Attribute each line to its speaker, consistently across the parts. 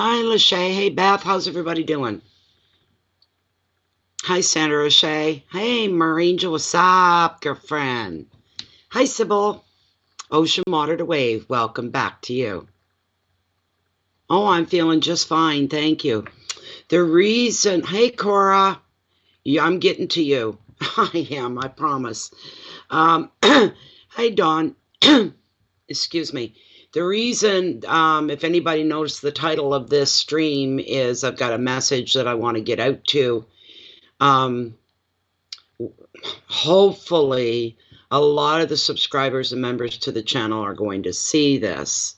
Speaker 1: Hi, Lachey. Hey, Beth. How's everybody doing? Hi, Sandra Lachey. Hey, Marangel. What's up, girlfriend? Hi, Sybil. Ocean Water to Wave. Welcome back to you. Oh, I'm feeling just fine. Thank you. The reason... Hey, Cora. Yeah, I'm getting to you. I am. I promise. Hey, Dawn. Excuse me. The reason, if anybody noticed, the title of this stream is I've got a message that I want to get out to. Hopefully, a lot of the subscribers and members to the channel are going to see this.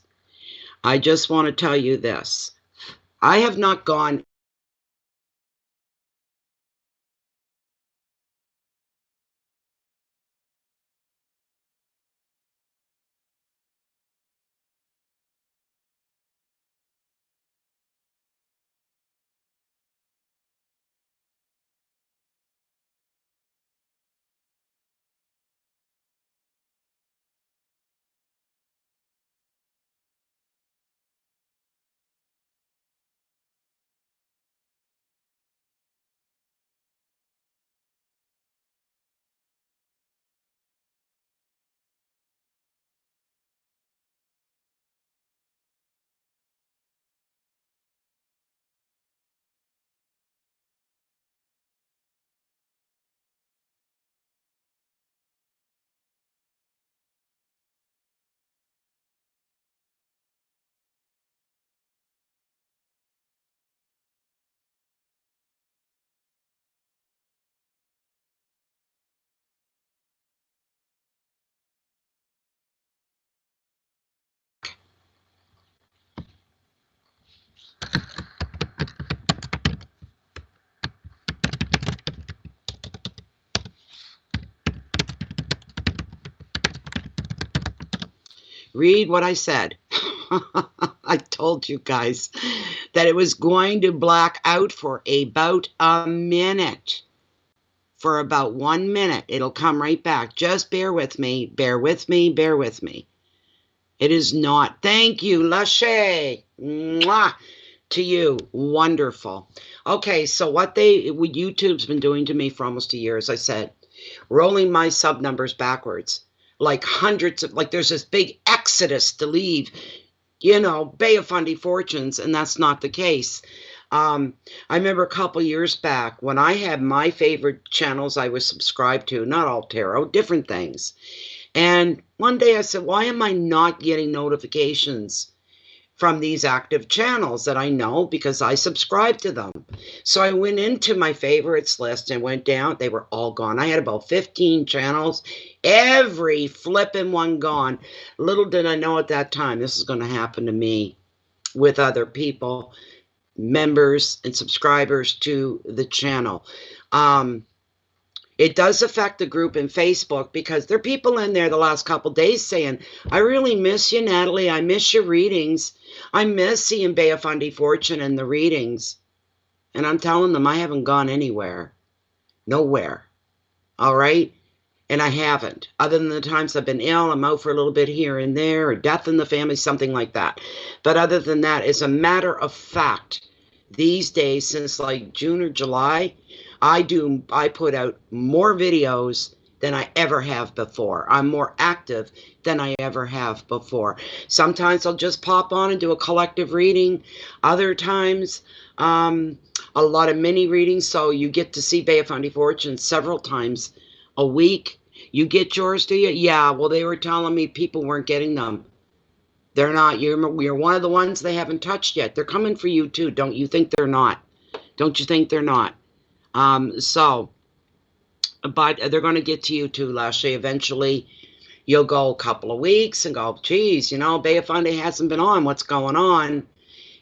Speaker 1: I just want to tell you this. I have not gone read what I said. I told you guys that it was going to black out for about a minute. For about 1 minute. It'll come right back. Just bear with me. Bear with me. Bear with me. It is not. Thank you, Lachey. Mwah. To you. Wonderful. Okay, so what YouTube's been doing to me for almost a year, as I said, rolling my sub numbers backwards. Like hundreds of, like there's this big exodus to leave, Bay of Fundy Fortunes, and that's not the case. I remember a couple years back when I had my favorite channels I was subscribed to, not all tarot, different things. And one day I said, why am I not getting notifications from these active channels that I know because I subscribe to them? So I went into my favorites list and went down. They were all gone. I had about 15 channels, every flipping one gone. Little did I know at that time this is going to happen to me with other people, members and subscribers to the channel. It does affect the group in Facebook because there are people in there the last couple days saying, I really miss you, Natalie. I miss your readings. I miss seeing Bay of Fundy Fortune and the readings. And I'm telling them I haven't gone anywhere. Nowhere. All right? And I haven't. Other than the times I've been ill, I'm out for a little bit here and there, or death in the family, something like that. But other than that, as a matter of fact, these days, since like June or July, I put out more videos than I ever have before. I'm more active than I ever have before. Sometimes I'll just pop on and do a collective reading. Other times, a lot of mini readings, so you get to see Bay of Fundy Fortune several times a week. You get yours, do you? Yeah, well, they were telling me people weren't getting them. They're not. You're one of the ones they haven't touched yet. They're coming for you, too. Don't you think they're not? Don't you think they're not? But they're going to get to you, too, Lachey. Eventually, you'll go a couple of weeks and go, geez, Bay of Fundy hasn't been on. What's going on?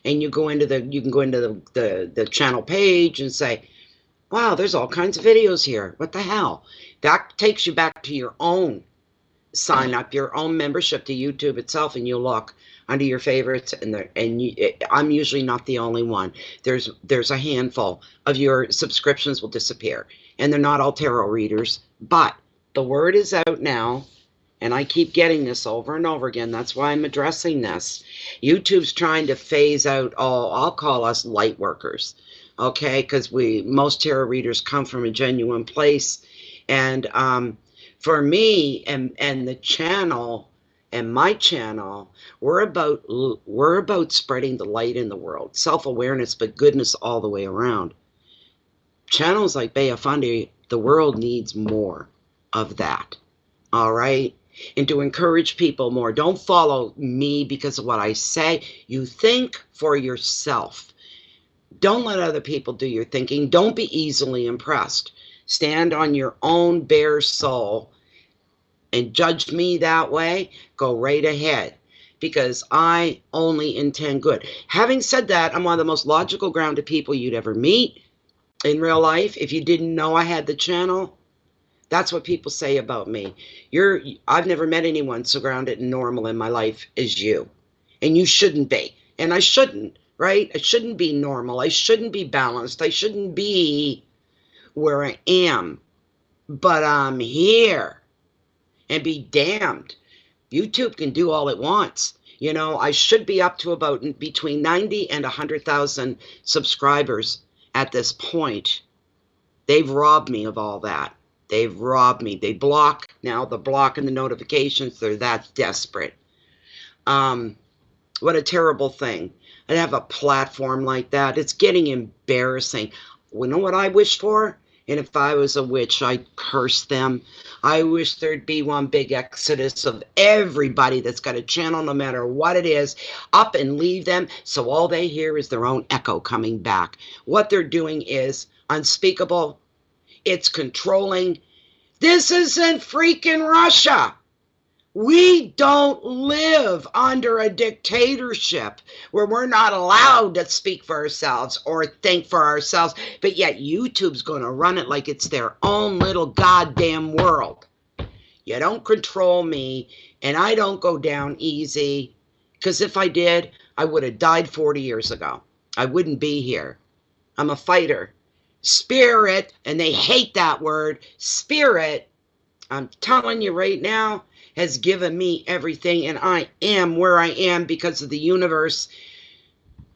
Speaker 1: And you can go into the channel page and say, wow, there's all kinds of videos here. What the hell? That takes you back to your own sign up, your own membership to YouTube itself, and you look under your favorites, I'm usually not the only one. There's a handful of your subscriptions will disappear, and they're not all tarot readers, but the word is out now, And I keep getting this over and over again. That's why I'm addressing this. YouTube's trying to phase out all, I'll call us light workers, okay? Because most tarot readers come from a genuine place. And for me and the channel and my channel, we're about spreading the light in the world, self-awareness, but goodness all the way around. Channels like Bea Fundy, the world needs more of that. All right? And to encourage people more. Don't follow me because of what I say. You think for yourself. Don't let other people do your thinking. Don't be easily impressed. Stand on your own bare soul and judge me that way. Go right ahead, because I only intend good. Having said that, I'm one of the most logical, grounded people you'd ever meet in real life. If you didn't know I had the channel, that's what people say about me. I've never met anyone so grounded and normal in my life as you. And you shouldn't be. And I shouldn't, right? I shouldn't be normal. I shouldn't be balanced. I shouldn't be where I am. But I'm here. And be damned. YouTube can do all it wants. You know, I should be up to about between 90 and 100,000 subscribers at this point. They've robbed me of all that. They've robbed me. They block now, the block and the notifications. They're that desperate. What a terrible thing. I'd have a platform like that. It's getting embarrassing. You know what I wish for? And if I was a witch, I'd curse them. I wish there'd be one big exodus of everybody that's got a channel, no matter what it is, up and leave them, so all they hear is their own echo coming back. What they're doing is unspeakable. It's controlling. This isn't freaking Russia. We don't live under a dictatorship where we're not allowed to speak for ourselves or think for ourselves, but yet YouTube's going to run it like it's their own little goddamn world. You don't control me, and I don't go down easy, because if I did, I would have died 40 years ago. I wouldn't be here. I'm a fighter. Spirit, and they hate that word, spirit, I'm telling you right now, has given me everything, and I am where I am because of the universe.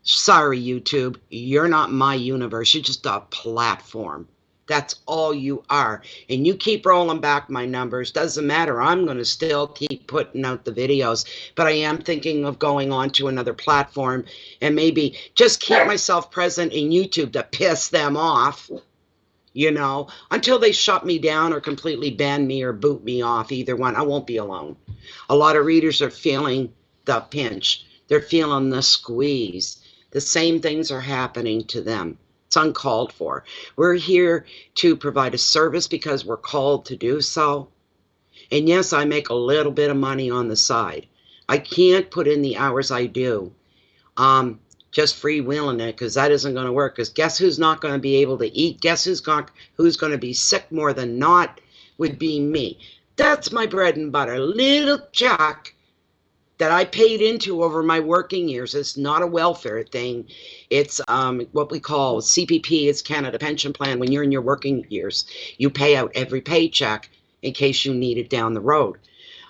Speaker 1: Sorry, YouTube, you're not my universe. You're just a platform. That's all you are. And you keep rolling back my numbers. Doesn't matter. I'm going to still keep putting out the videos. But I am thinking of going on to another platform and maybe just keep myself present in YouTube to piss them off, you know, until they shut me down or completely ban me or boot me off. Either one. I won't be alone. A lot of readers are feeling the pinch. They're feeling the squeeze. The same things are happening to them. It's uncalled for. We're here to provide a service because we're called to do so. And yes, I make a little bit of money on the side. I can't put in the hours I do, just freewheeling it, because that isn't going to work. Because guess who's not going to be able to eat? Guess who's going to be sick more than not? Would be me. That's my bread and butter. Little Chuck that I paid into over my working years. It's not a welfare thing. It's what we call CPP. It's Canada Pension Plan. When you're in your working years, you pay out every paycheck in case you need it down the road.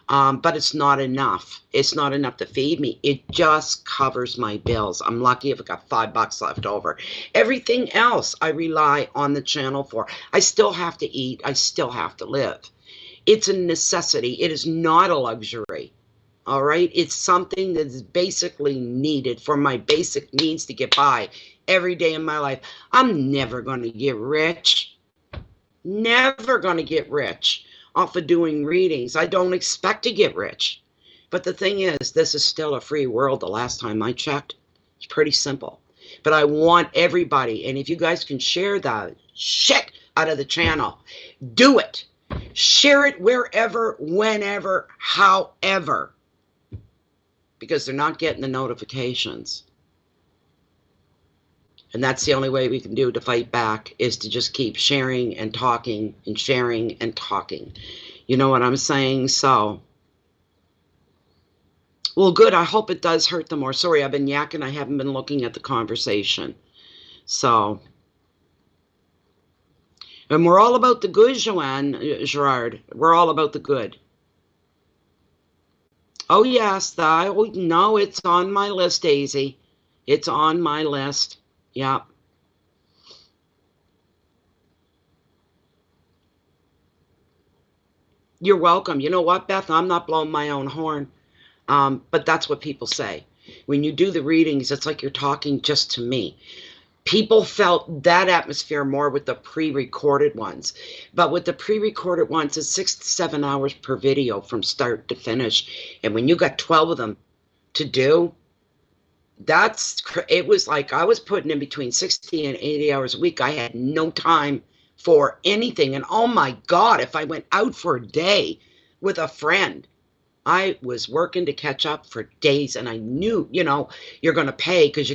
Speaker 1: But it's not enough. It's not enough to feed me. It just covers my bills. I'm lucky if I got $5 left over. Everything else I rely on the channel for. I still have to eat. I still have to live. It's a necessity. It is not a luxury. All right, it's something that is basically needed for my basic needs to get by every day in my life. I'm never going to get rich. Never going to get rich off of doing readings. I don't expect to get rich. But the thing is, this is still a free world. The last time I checked, it's pretty simple. But I want everybody, and if you guys can share that shit out of the channel, do it. Share it wherever, whenever, however. Because they're not getting the notifications. And that's the only way we can do to fight back, is to just keep sharing and talking and sharing and talking. You know what I'm saying? So, well, good. I hope it does hurt them more. Sorry, I've been yakking. I haven't been looking at the conversation. So, and we're all about the good, Joanne, Gerard. We're all about the good. Oh, yes. No, it's on my list, Daisy. It's on my list. Yeah. You're welcome. You know what, Beth? I'm not blowing my own horn. But that's what people say. When you do the readings, it's like you're talking just to me. People felt that atmosphere more with the pre-recorded ones. But with the pre-recorded ones, it's 6 to 7 hours per video from start to finish. And when you got 12 of them to do, it was like I was putting in between 60 and 80 hours a week. I had no time for anything. And oh my God, if I went out for a day with a friend, I was working to catch up for days, and I knew, you're going to pay because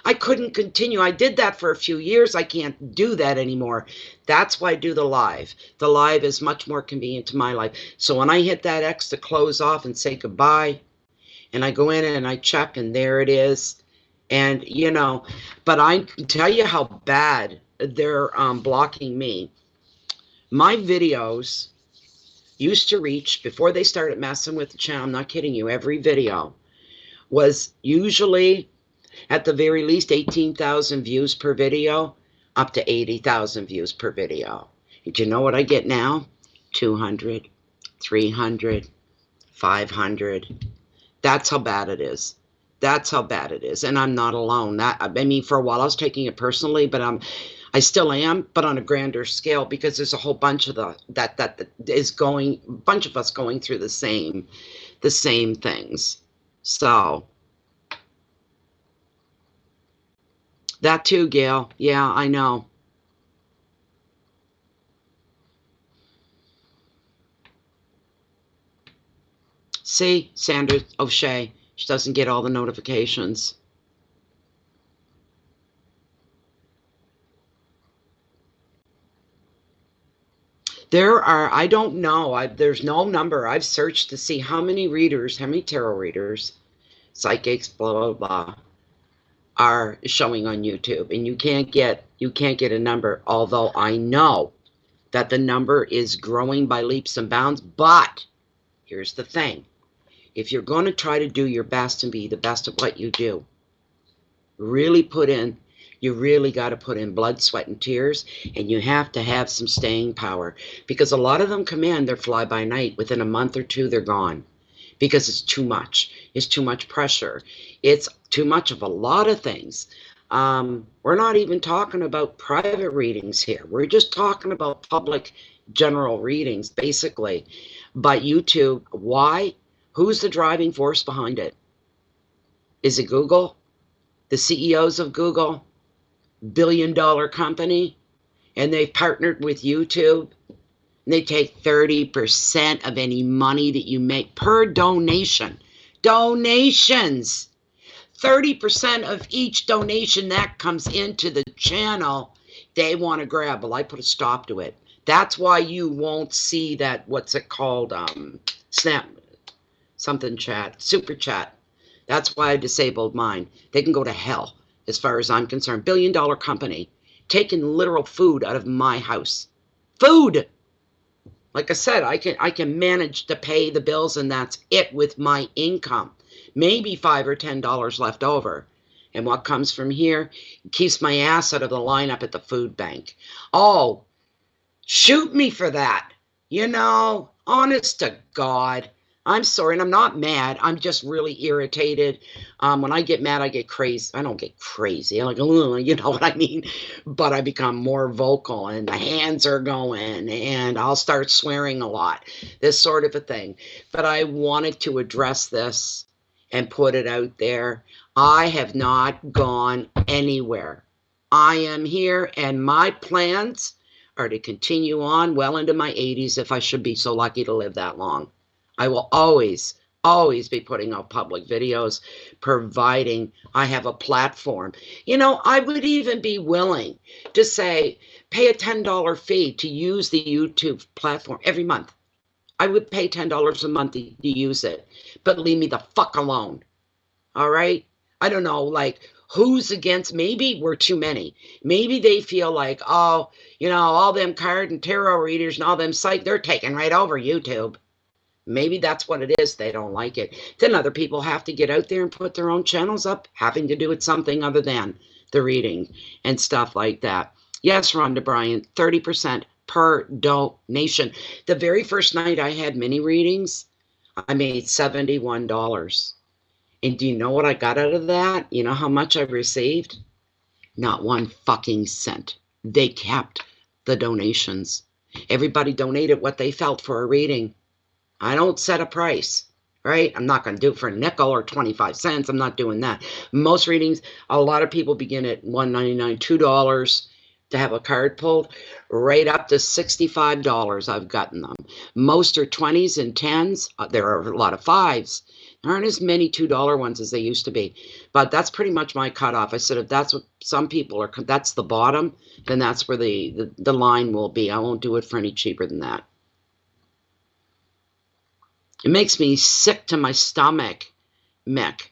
Speaker 1: I couldn't continue. I did that for a few years. I can't do that anymore. That's why I do the live. The live is much more convenient to my life. So when I hit that X to close off and say goodbye, and I go in and I check, and there it is. And, but I can tell you how bad they're blocking me. My videos used to reach, before they started messing with the channel, I'm not kidding you, every video was usually at the very least 18,000 views per video, up to 80,000 views per video. And do you know what I get now? 200, 300, 500. That's how bad it is. That's how bad it is. And I'm not alone. For a while I was taking it personally, but I still am, but on a grander scale, because there's a whole bunch of bunch of us going through the same things. So that too, Gail. Yeah, I know. See, Sandra O'Shea, she doesn't get all the notifications. I don't know, there's no number. I've searched to see how many tarot readers, psychics, blah, blah, blah, are showing on YouTube. And you can't get a number, although I know that the number is growing by leaps and bounds. But here's the thing. If you're going to try to do your best and be the best at what you do, you really got to put in blood, sweat, and tears, and you have to have some staying power, because a lot of them come in, they're fly by night. Within a month or two, they're gone, because it's too much. It's too much pressure. It's too much of a lot of things. We're not even talking about private readings here. We're just talking about public general readings, basically. But YouTube, why? Who's the driving force behind it? Is it Google? The CEOs of Google? Billion-dollar company, and they've partnered with YouTube, and they take 30% of any money that you make per donation. Donations! 30% of each donation that comes into the channel, they want to grab. Well, I put a stop to it. That's why you won't see that, what's it called, super chat. That's why I disabled mine. They can go to hell. As far as I'm concerned, billion-dollar company taking literal food out of my house. Food! Like I said, I can manage to pay the bills, and that's it with my income. Maybe $5 or $10 left over. And what comes from here keeps my ass out of the lineup at the food bank. Oh, shoot me for that. Honest to God. I'm sorry, and I'm not mad. I'm just really irritated. When I get mad, I get crazy. I don't get crazy. I'm like, you know what I mean? But I become more vocal, and the hands are going, and I'll start swearing a lot. This sort of a thing. But I wanted to address this and put it out there. I have not gone anywhere. I am here, and my plans are to continue on well into my 80s, if I should be so lucky to live that long. I will always be putting out public videos, providing I have a platform. I would even be willing to say, pay a $10 fee to use the YouTube platform every month. I would pay $10 a month to use it, but leave me the fuck alone. All right? I don't know, like, who's against? Maybe we're too many. Maybe they feel like, all them card and tarot readers and all them psych, they're taking right over YouTube. Maybe that's what it is. They don't like it. Then other people have to get out there and put their own channels up, having to do with something other than the reading and stuff like that. Yes, Rhonda Bryant, 30% per donation. The very first night I had mini readings, I made $71. And do you know what I got out of that? You know how much I received? Not one fucking cent. They kept the donations. Everybody donated what they felt for a reading. I don't set a price, right? I'm not going to do it for a nickel or 25 cents. I'm not doing that. Most readings, a lot of people begin at $1.99, $2 to have a card pulled, right up to $65 I've gotten them. Most are 20s and 10s. There are a lot of 5s. There aren't as many $2 ones as they used to be. But that's pretty much my cutoff. I said if that's what some people are, that's the bottom, then that's where the line will be. I won't do it for any cheaper than that. It makes me sick to my stomach, Mick.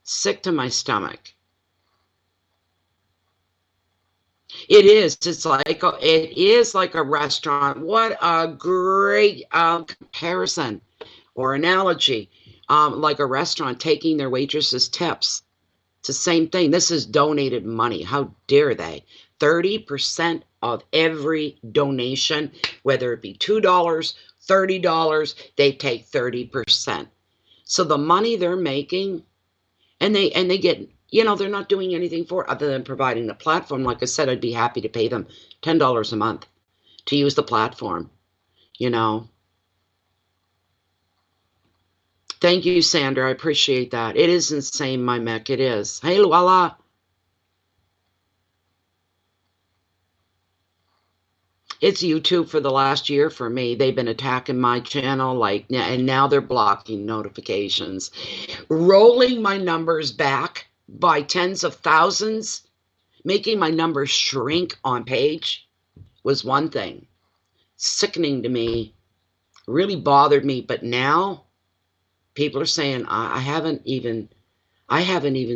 Speaker 1: Sick to my stomach. It is. It is like a restaurant. What a great comparison or analogy. Like a restaurant taking their waitresses' tips. It's the same thing. This is donated money. How dare they? 30% of every donation, whether it be $2, $30, they take 30%. So the money they're making, and they get, you know, they're not doing anything for it other than providing the platform. Like I said, I'd be happy to pay them $10 a month to use the platform, you know. Thank you, Sandra. I appreciate that. It is insane, my mech. It is. Hey, Luella. It's YouTube for the last year for me. They've been attacking my channel, and now they're blocking notifications. Rolling my numbers back by tens of thousands, making my numbers shrink on page was one thing. Sickening to me, really bothered me. But now people are saying, I haven't even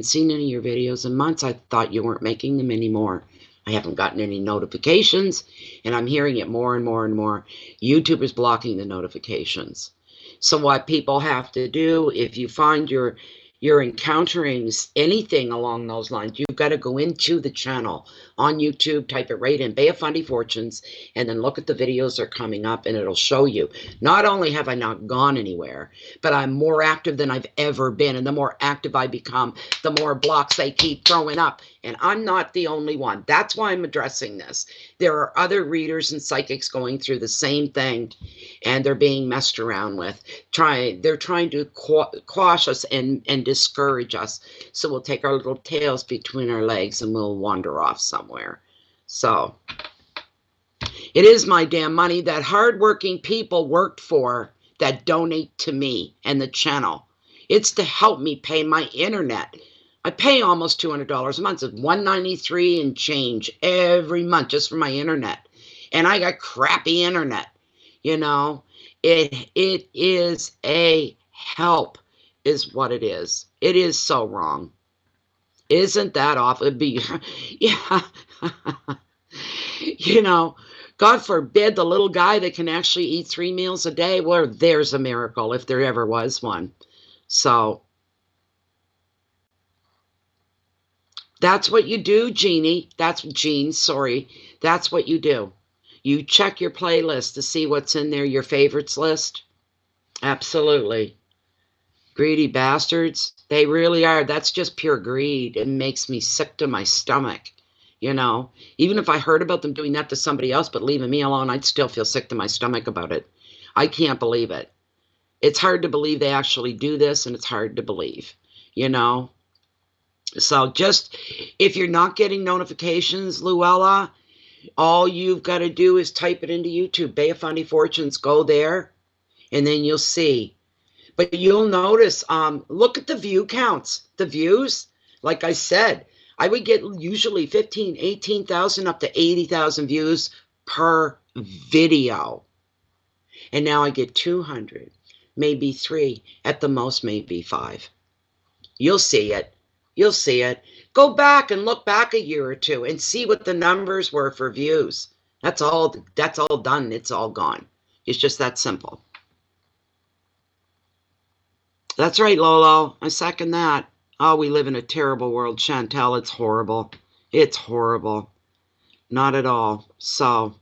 Speaker 1: seen any of your videos in months. I thought you weren't making them anymore. I haven't gotten any notifications, and I'm hearing it more and more and more. YouTube is blocking the notifications. So what people have to do, if you find you're encountering anything along those lines, you've got to go into the channel on YouTube, type it right in, Bay of Fundy Fortunes, and then look at the videos that are coming up, and it'll show you. Not only have I not gone anywhere, but I'm more active than I've ever been, and the more active I become, the more blocks they keep throwing up. And I'm not the only one. That's why I'm addressing this. There are other readers and psychics going through the same thing, and they're being messed around with. They're trying to quash us and discourage us. So we'll take our little tails between our legs and we'll wander off somewhere. So it is my damn money that hardworking people worked for that donate to me and the channel. It's to help me pay my internet. I pay almost $200 a month. It's $193 and change every month just for my internet. And I got crappy internet, you know. It is a help is what it is. It is so wrong. Isn't that awful? It'd be, yeah. You know, God forbid the little guy that can actually eat 3 meals a day. Well, there's a miracle if there ever was one. So that's what you do, Jeannie. Jean, sorry. That's what you do. You check your playlist to see what's in there, your favorites list. Absolutely. Greedy bastards. They really are. That's just pure greed. It makes me sick to my stomach. You know, even if I heard about them doing that to somebody else, but leaving me alone, I'd still feel sick to my stomach about it. I can't believe it. It's hard to believe they actually do this, and it's hard to believe, you know. So just, if you're not getting notifications, Luella, all you've got to do is type it into YouTube, Bay of Fundy Fortunes, go there, and then you'll see. But you'll notice, look at the view counts, the views. Like I said, I would get usually 15, 18,000 up to 80,000 views per video. And now I get 200, maybe 3, at the most maybe 5. You'll see it. You'll see it. Go back and look back a year or two and see what the numbers were for views. That's all done. It's all gone. It's just that simple. That's right, Lolo. I second that. Oh, we live in a terrible world, Chantel. It's horrible. It's horrible. Not at all. So,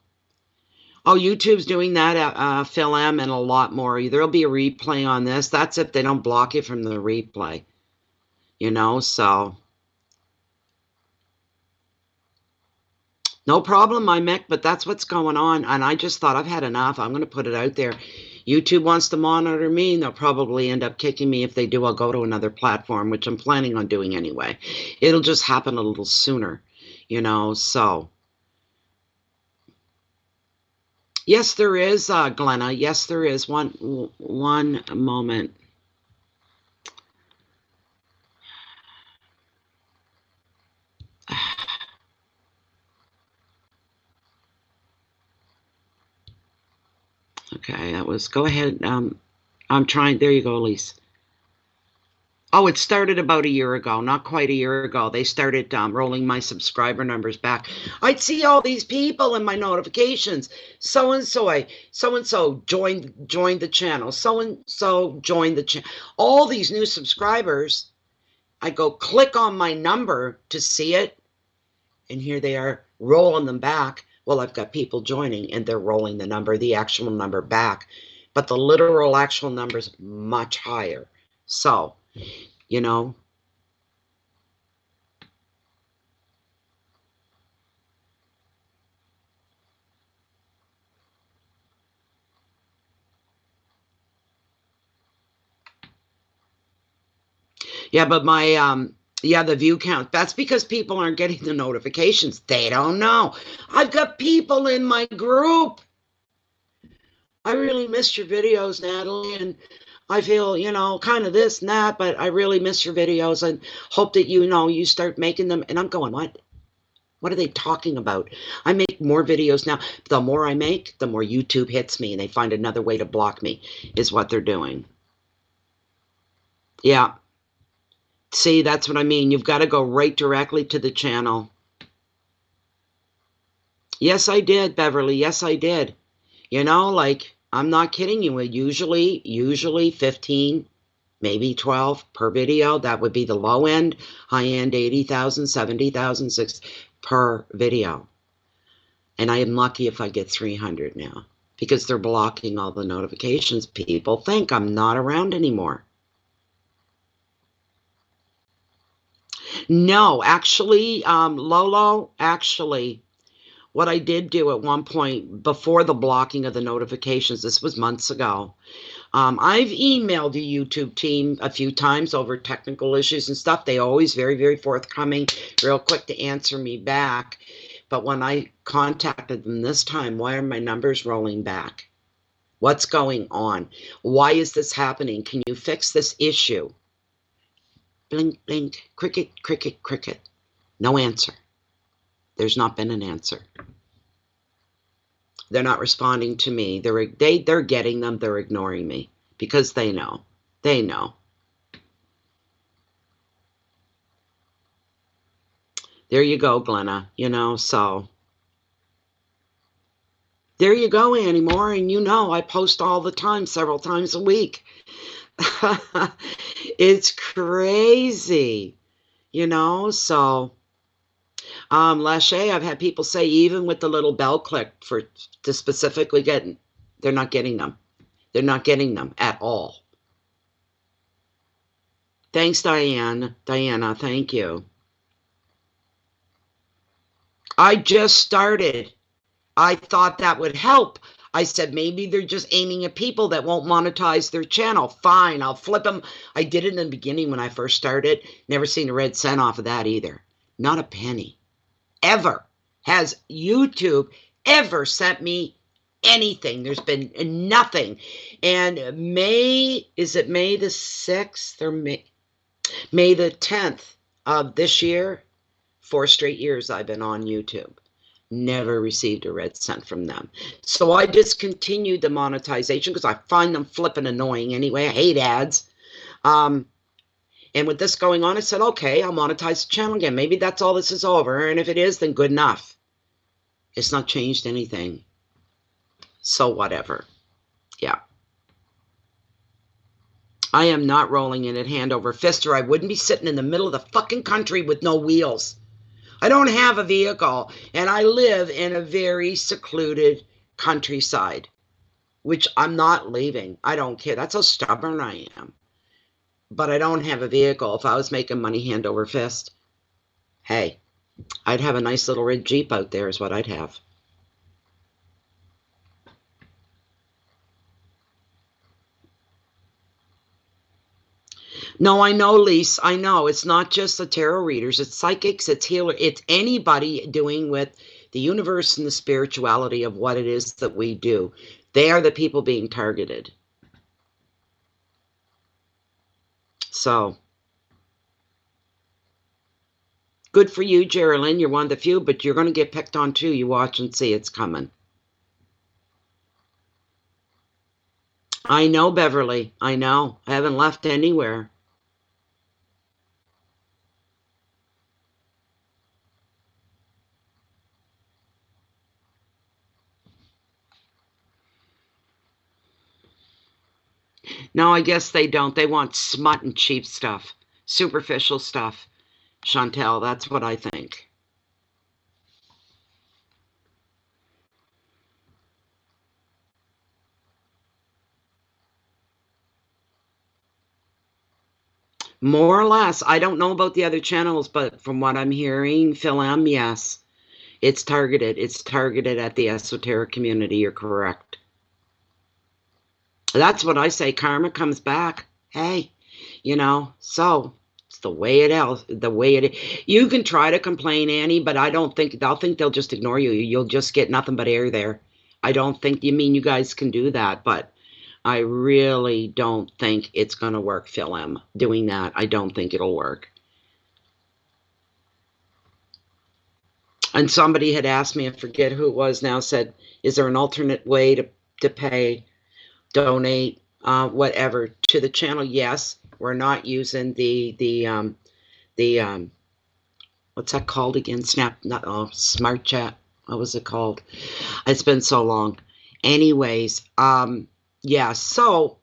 Speaker 1: oh, YouTube's doing that, Phil M, and a lot more. There'll be a replay on this. That's if they don't block it from the replay. You know, so. No problem, my Mick, but that's what's going on. And I just thought I've had enough. I'm going to put it out there. YouTube wants to monitor me, and they'll probably end up kicking me. If they do, I'll go to another platform, which I'm planning on doing anyway. It'll just happen a little sooner, you know, so. Yes, there is, Glenna. Yes, there is. One moment. Okay, that was, go ahead. I'm trying, there you go, Elise. Oh, it started about a year ago, not quite a year ago. They started rolling my subscriber numbers back. I'd see all these people in my notifications. So-and-so joined the channel. So-and-so joined the channel. All these new subscribers, I go click on my number to see it, and here they are rolling them back. Well, I've got people joining, and they're rolling the number, the actual number back. But the literal actual number is much higher. So, you know. Yeah, but my, yeah, the view count, that's because people aren't getting the notifications. They don't know. I've got people in my group. I really missed your videos, Natalie, and I feel, you know, kind of this and that, but I really miss your videos and hope that, you know, you start making them. And I'm going, what? What are they talking about? I make more videos now. The more I make, the more YouTube hits me, and they find another way to block me, is what they're doing. Yeah. See, that's what I mean. You've got to go right directly to the channel. Yes, I did, Beverly. Yes, I did. You know, like, I'm not kidding you. Usually 15, maybe 12 per video. That would be the low end. High end, 80,000, 70,000, 60 per video. And I am lucky if I get 300 now, because they're blocking all the notifications. People think I'm not around anymore. No, actually, Lolo, actually, what I did do at one point before the blocking of the notifications, this was months ago, I've emailed the YouTube team a few times over technical issues and stuff. They always very, very forthcoming, real quick to answer me back. But when I contacted them this time, why are my numbers rolling back? What's going on? Why is this happening? Can you fix this issue? Blink, blink, cricket, cricket, cricket. No answer. There's not been an answer. They're not responding to me. They're getting them. They're ignoring me because they know. They know. There you go, Glenna. You know, so there you go, Annie Moore. And you know, I post all the time, several times a week. It's crazy, you know, so Lachey, I've had people say even with the little bell click to specifically get, they're not getting them. They're not getting them at all. Thanks, Diana, thank you. I just started. I thought that would help. I said, maybe they're just aiming at people that won't monetize their channel. Fine, I'll flip them. I did it in the beginning when I first started. Never seen a red cent off of that either. Not a penny. Ever has YouTube ever sent me anything. There's been nothing. And is it May the 6th or May the 10th of this year? 4 straight years I've been on YouTube. Never received a red cent from them. So I discontinued the monetization because I find them flipping annoying anyway. I hate ads. And with this going on, I said, okay, I'll monetize the channel again. Maybe that's all this is over. And if it is, then good enough. It's not changed anything. So whatever. Yeah. I am not rolling in it hand over fist, or I wouldn't be sitting in the middle of the fucking country with no wheels. I don't have a vehicle, and I live in a very secluded countryside, which I'm not leaving. I don't care. That's how stubborn I am. But I don't have a vehicle. If I was making money hand over fist, hey, I'd have a nice little red Jeep out there is what I'd have. No, I know, Lise. I know. It's not just the tarot readers. It's psychics. It's healers. It's anybody doing with the universe and the spirituality of what it is that we do. They are the people being targeted. So, good for you, Geraldine. You're one of the few, but you're going to get picked on too. You watch and see. It's coming. I know, Beverly. I know. I haven't left anywhere. No, I guess they don't. They want smut and cheap stuff. Superficial stuff. Chantel, that's what I think. More or less. I don't know about the other channels, but from what I'm hearing, Phil M, yes. It's targeted. It's targeted at the esoteric community. You're correct. That's what I say. Karma comes back. Hey, you know, so it's the way it is. The way it is. You can try to complain, Annie, but I don't think they'll just ignore you. You'll just get nothing but air there. I don't think you guys can do that, but I really don't think it's going to work, Phil M. Doing that, I don't think it'll work. And somebody had asked me, I forget who it was now, said, is there an alternate way to pay, donate, whatever, to the channel? Yes, we're not using the what's that called again? Smart Chat. What was it called? It's been so long. Anyways, yeah, so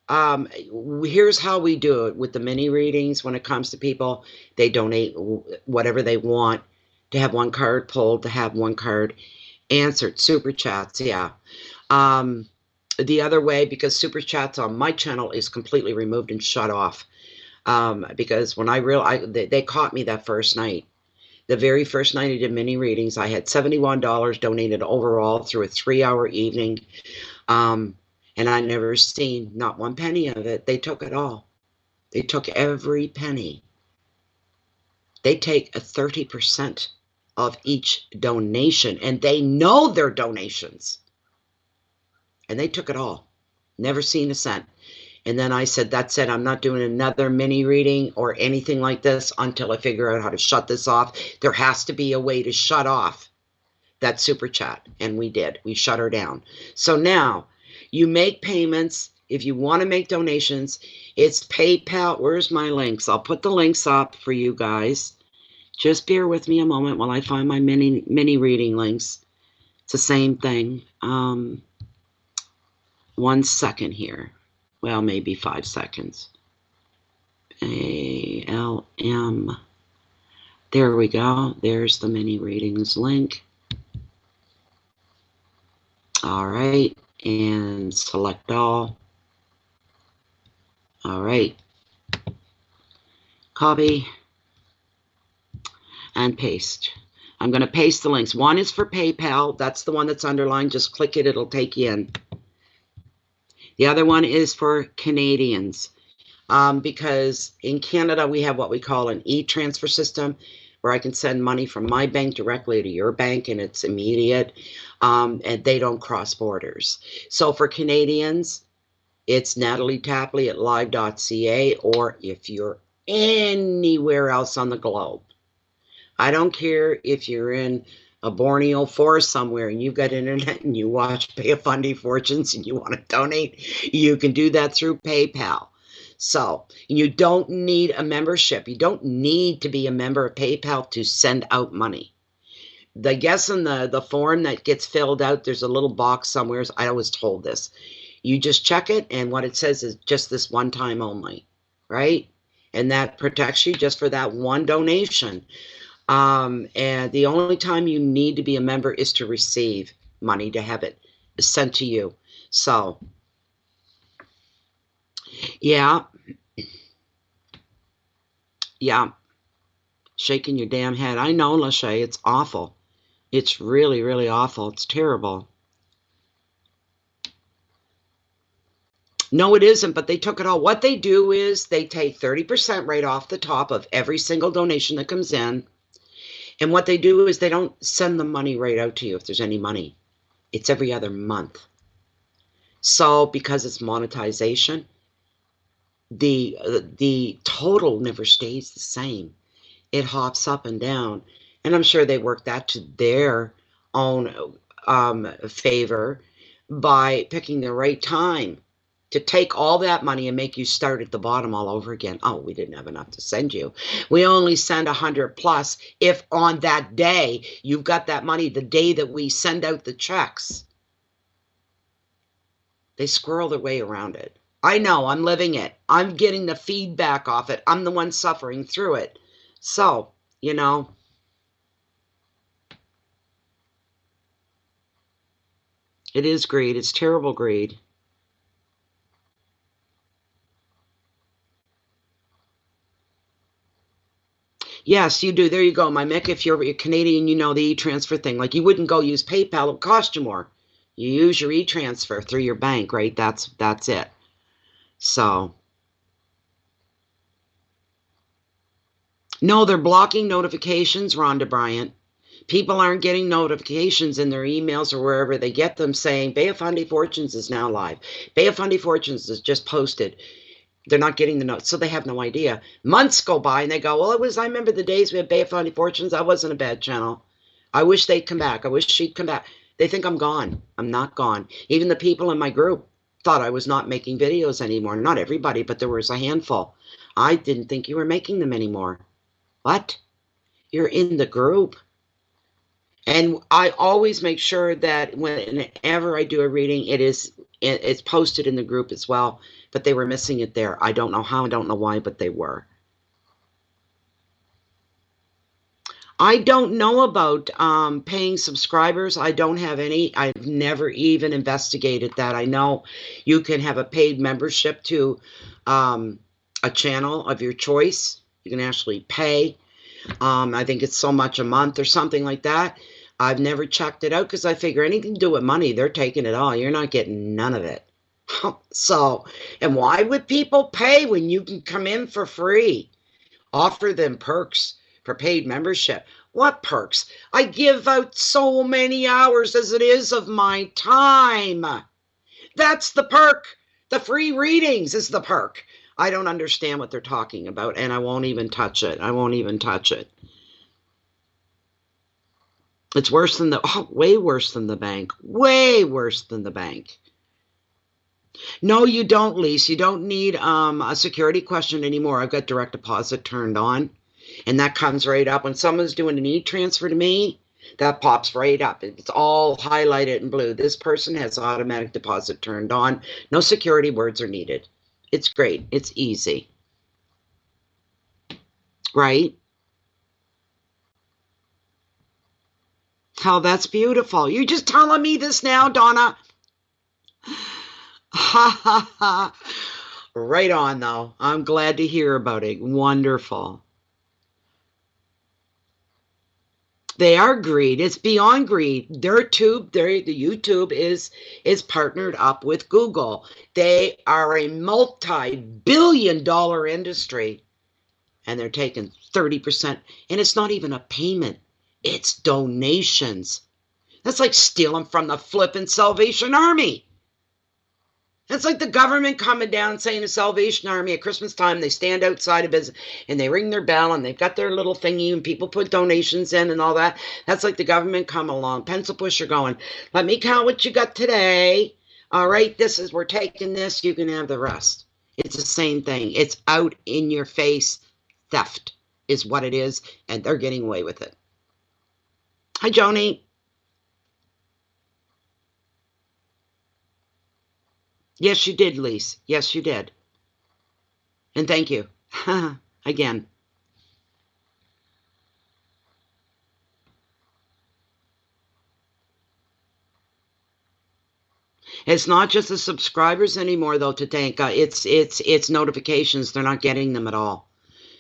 Speaker 1: here's how we do it with the mini readings. When it comes to people, they donate whatever they want to have one card pulled, to have one card answered. Super chats, yeah. The other way, because super chats on my channel is completely removed and shut off, because when they caught me that first night. The very first night I did mini readings, I had $71 donated overall through a 3-hour evening. And I never seen not one penny of it. They took it all. They took every penny. They take a 30% of each donation, and they know their donations. And they took it all. Never seen a cent. And then I said, that's it. I'm not doing another mini reading or anything like this until I figure out how to shut this off. There has to be a way to shut off that super chat. And we did. We shut her down. So now you make payments. If you want to make donations, it's PayPal. Where's my links? I'll put the links up for you guys. Just bear with me a moment while I find my mini reading links. It's the same thing. 1 second here. Well, maybe 5 seconds. ALM. There we go. There's the mini readings link. All right. And select all. All right. Copy. And paste. I'm going to paste the links. One is for PayPal. That's the one that's underlined. Just click it. It'll take you in. The other one is for Canadians, because in Canada we have what we call an e-transfer system where I can send money from my bank directly to your bank and it's immediate, and they don't cross borders. So for Canadians, it's Natalie Tapley at live.ca, or if you're anywhere else on the globe. I don't care if you're in a Borneo forest somewhere and you've got internet and you watch Pay a Fundy Fortunes and you want to donate, you can do that through PayPal. So you don't need a membership. You don't need to be a member of PayPal to send out money. I guess in the form that gets filled out, there's a little box somewhere. I was told this. You just check it, and what it says is just this one time only, right? And that protects you just for that one donation. And the only time you need to be a member is to receive money, to have it sent to you. So, yeah, shaking your damn head. I know, Lachey, it's awful. It's really, really awful. It's terrible. No, it isn't, but they took it all. What they do is they take 30% right off the top of every single donation that comes in. And what they do is they don't send the money right out to you if there's any money. It's every other month. So because it's monetization, the total never stays the same. It hops up and down. And I'm sure they work that to their own favor by picking the right time to take all that money and make you start at the bottom all over again. Oh, we didn't have enough to send you. We only send 100 plus if on that day you've got that money, the day that we send out the checks. They squirrel their way around it. I know, I'm living it. I'm getting the feedback off it. I'm the one suffering through it. So, you know, it is greed. It's terrible greed. Yes, you do. There you go, my Mick. If you're Canadian, you know the e-transfer thing. Like, you wouldn't go use PayPal. It would cost you more. You use your e-transfer through your bank, right? That's it. So, no, they're blocking notifications, Rhonda Bryant. People aren't getting notifications in their emails or wherever they get them saying Bay of Fundy Fortunes is now live. Bay of Fundy Fortunes is just posted. They're not getting the notes, so they have no idea. Months go by and they go, well, I remember the days we had Bay of Fundy Fortunes. That wasn't a bad channel. I wish they'd come back. I wish she'd come back. They think I'm gone. I'm not gone. Even the people in my group thought I was not making videos anymore. Not everybody, but there was a handful. I didn't think you were making them anymore. What? You're in the group. And I always make sure that whenever I do a reading, it's posted in the group as well. But they were missing it there. I don't know how, I don't know why, but they were. I don't know about paying subscribers. I don't have any. I've never even investigated that. I know you can have a paid membership to a channel of your choice. You can actually pay. I think it's so much a month or something like that. I've never checked it out because I figure anything to do with money, they're taking it all. You're not getting none of it. So, and why would people pay when you can come in for free? Offer them perks for paid membership. What perks? I give out so many hours as it is of my time. That's the perk. The free readings is the perk. I don't understand what they're talking about, and I won't even touch it. I won't even touch it. It's worse than way worse than the bank. Way worse than the bank. No, you don't, Lise. You don't need a security question anymore. I've got direct deposit turned on, and that comes right up. When someone's doing an e-transfer to me, that pops right up. It's all highlighted in blue. This person has automatic deposit turned on. No security words are needed. It's great. It's easy. Right? Oh, that's beautiful. You're just telling me this now, Donna. Ha ha ha. Right on, though. I'm glad to hear about it. Wonderful. They are greed. It's beyond greed. The YouTube is partnered up with Google. They are a multi-billion-dollar industry, and they're taking 30%. And it's not even a payment. It's donations. That's like stealing from the flippin' Salvation Army. It's like the government coming down saying to Salvation Army at Christmas time, they stand outside of business and they ring their bell and they've got their little thingy and people put donations in and all that. That's like the government coming along, pencil pusher going, let me count what you got today. All right, we're taking this, you can have the rest. It's the same thing. It's out in your face theft is what it is, and they're getting away with it. Hi, Joni. Yes, you did, Lise. Yes, you did. And thank you. Again. It's not just the subscribers anymore, though, Tatanka. It's notifications. They're not getting them at all.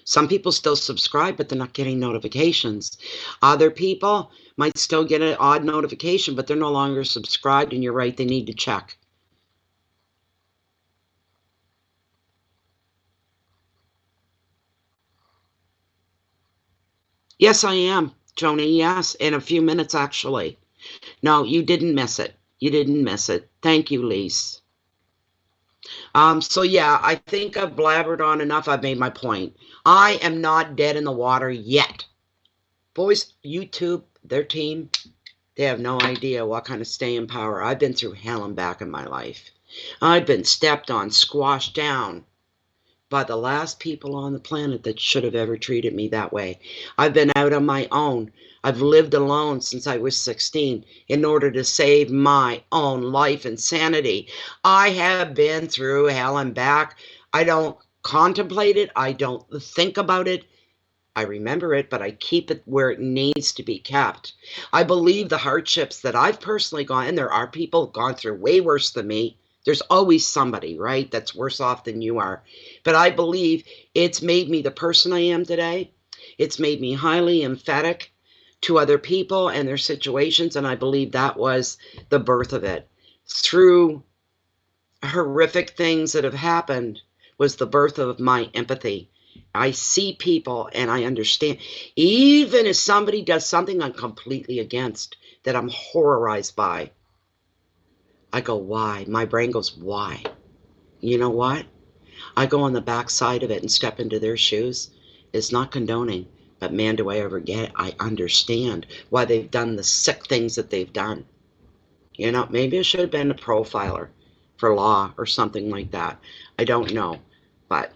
Speaker 1: Some people still subscribe, but they're not getting notifications. Other people might still get an odd notification, but they're no longer subscribed, and you're right, they need to check. Yes, I am, Joni, yes, in a few minutes, actually. No, you didn't miss it. You didn't miss it. Thank you, Lise. So yeah, I think I've blabbered on enough. I've made my point. I am not dead in the water yet. Boys, YouTube, their team, they have no idea what kind of staying power. I've been through hell and back in my life. I've been stepped on, squashed down by the last people on the planet that should have ever treated me that way. I've been out on my own. I've lived alone since I was 16 in order to save my own life and sanity. I have been through hell and back. I don't contemplate it. I don't think about it. I remember it, but I keep it where it needs to be kept. I believe the hardships that I've personally gone, and there are people gone through way worse than me. There's always somebody, right, that's worse off than you are. But I believe it's made me the person I am today. It's made me highly emphatic to other people and their situations, and I believe that was the birth of it. Through horrific things that have happened was the birth of my empathy. I see people and I understand. Even if somebody does something I'm completely against, that I'm horrorized by, I go, why? My brain goes, why? You know what? I go on the back side of it and step into their shoes. It's not condoning, but man, do I ever get it. I understand why they've done the sick things that they've done. You know, maybe I should have been a profiler for law or something like that. I don't know, but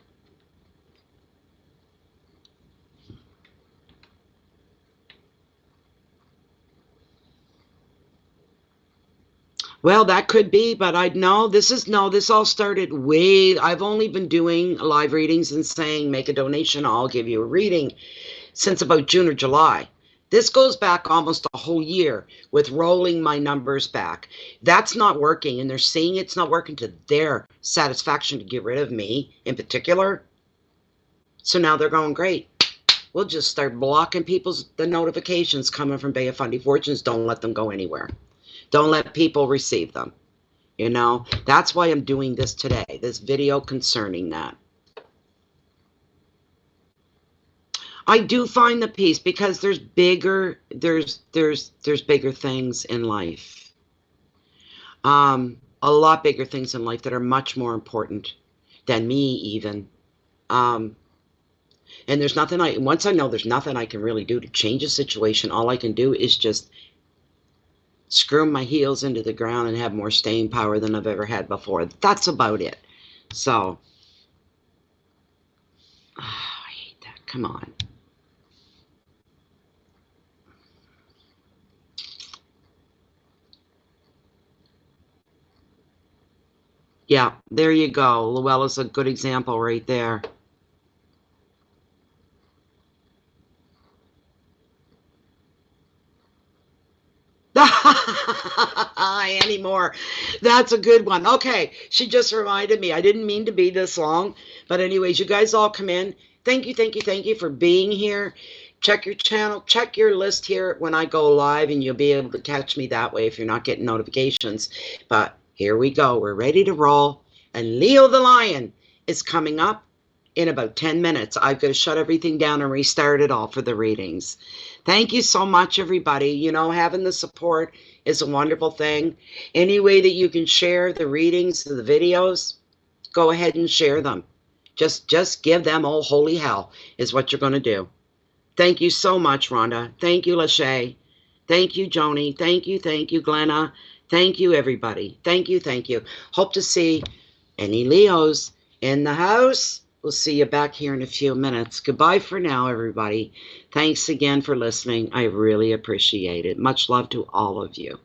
Speaker 1: well, that could be, but I know this all started way, I've only been doing live readings and saying, make a donation, I'll give you a reading since about June or July. This goes back almost a whole year with rolling my numbers back. That's not working, and they're saying it's not working to their satisfaction to get rid of me in particular. So now they're going, great. We'll just start blocking the notifications coming from Bay of Fundy Fortunes. Don't let them go anywhere. Don't let people receive them. You know, that's why I'm doing this today, this video concerning that. I do find the peace because there's bigger things in life. A lot bigger things in life that are much more important than me even. And there's nothing once I know there's nothing I can really do to change a situation, all I can do is just screw my heels into the ground and have more staying power than I've ever had before. That's about it. So, I hate that. Come on. Yeah, there you go. Luella's a good example right there. Anymore. That's a good one. Okay, she just reminded me. I didn't mean to be this long, but anyways, you guys all come in. Thank you for being here. Check your channel, check your list here when I go live, and you'll be able to catch me that way if you're not getting notifications. But here we go. We're ready to roll, and Leo the Lion is coming up in about 10 minutes. I've got to shut everything down and restart it all for the readings. Thank you so much, everybody. You know, having the support is a wonderful thing. Any way that you can share the readings, the videos, go ahead and share them. Just give them all holy hell is what you're going to do. Thank you so much, Rhonda. Thank you, Lachey. Thank you, Joni. Thank you, Glenna. Thank you, everybody. Thank you. Hope to see any Leos in the house. We'll see you back here in a few minutes. Goodbye for now, everybody. Thanks again for listening. I really appreciate it. Much love to all of you.